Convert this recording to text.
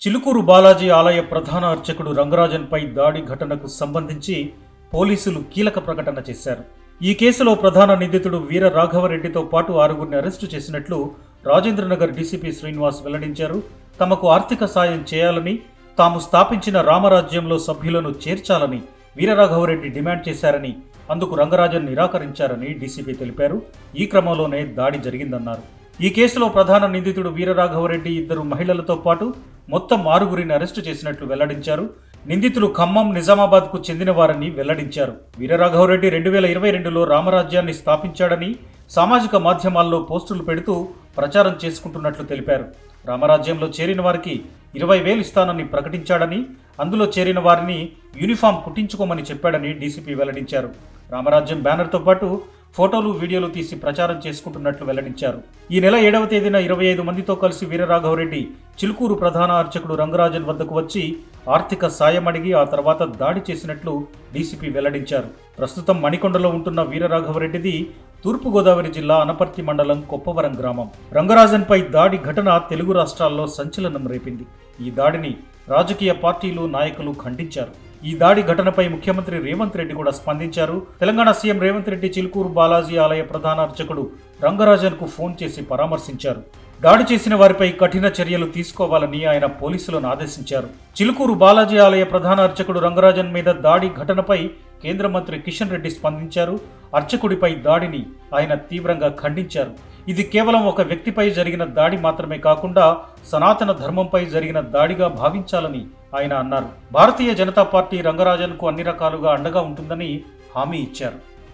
చిలుకూరు బాలాజీ ఆలయ ప్రధాన అర్చకుడు రంగరాజన్పై దాడి ఘటనకు సంబంధించి పోలీసులు కీలక ప్రకటన చేశారు. ఈ కేసులో ప్రధాన నిందితుడు వీర రాఘవరెడ్డితో పాటు 6గురిని అరెస్టు చేసినట్లు రాజేంద్రనగర్ డీసీపీ శ్రీనివాస్ వెల్లడించారు. తమకు ఆర్థిక సాయం చేయాలని, తాము స్థాపించిన రామరాజ్యంలో సభ్యులను చేర్చాలని వీరరాఘవరెడ్డి డిమాండ్ చేశారని, అందుకు రంగరాజన్ నిరాకరించారని డీసీపీ తెలిపారు. ఈ క్రమంలోనే దాడి జరిగిందన్నారు. ఈ కేసులో ప్రధాన నిందితుడు వీరరాఘవరెడ్డి 2 మహిళలతో పాటు మొత్తం 6గురిని అరెస్టు చేసినట్లు వెల్లడించారు. నిందితులు ఖమ్మం, నిజామాబాద్కు చెందినవారని వెల్లడించారు. వీరరాఘవరెడ్డి 2022లో రామరాజ్యాన్ని స్థాపించాడని సామాజిక మాధ్యమాల్లో పోస్టులు పెడుతూ ప్రచారం చేసుకుంటున్నట్లు తెలిపారు. రామరాజ్యంలో చేరిన వారికి 20,000 ఇస్తానని ప్రకటించాడని, అందులో చేరిన వారిని యూనిఫామ్ కుట్టించుకోమని చెప్పాడని డీసీపీ వెల్లడించారు. రామరాజ్యం బ్యానర్తో పాటు ఫోటోలు, వీడియోలు తీసి ప్రచారం చేసుకుంటున్నట్లు వెల్లడించారు. ఈ నెల 7వ తేదీన 25 మందితో కలిసి వీరరాఘవరెడ్డి చిలుకూరు ప్రధాన అర్చకుడు రంగరాజన్ వద్దకు వచ్చి ఆర్థిక సాయం అడిగి ఆ తర్వాత దాడి చేసినట్లు డీసీపీ వెల్లడించారు. ప్రస్తుతం మణికొండలో ఉంటున్న వీరరాఘవరెడ్డిది తూర్పుగోదావరి జిల్లా అనపర్తి మండలం కొప్పవరం గ్రామం. రంగరాజన్పై దాడి ఘటన తెలుగు రాష్ట్రాల్లో సంచలనం రేపింది. ఈ దాడిని రాజకీయ పార్టీలు, నాయకులు ఖండించారు. ఈ దాడి ఘటనపై ముఖ్యమంత్రి రేవంత్ రెడ్డి కూడా స్పందించారు. తెలంగాణ సీఎం రేవంత్ రెడ్డి చిలుకూరు బాలాజీ ఆలయ ప్రధాన అర్చకుడు రంగరాజన్కు ఫోన్ చేసి పరామర్శించారు. దాడి చేసిన వారిపై కఠిన చర్యలు తీసుకోవాలని ఆయన పోలీసులను ఆదేశించారు. చిలుకూరు బాలాజీ ఆలయ ప్రధాన అర్చకుడు రంగరాజన్ మీద దాడి ఘటనపై కేంద్ర మంత్రి కిషన్ రెడ్డి స్పందించారు. అర్చకుడిపై దాడిని ఆయన తీవ్రంగా ఖండించారు. ఇది కేవలం ఒక వ్యక్తిపై జరిగిన దాడి మాత్రమే కాకుండా సనాతన ధర్మంపై జరిగిన దాడిగా భావించాలని ఆయన అన్నారు. భారతీయ జనతా పార్టీ రంగరాజన్కు అన్ని రకాలుగా అండగా ఉంటుందని హామీ ఇచ్చారు.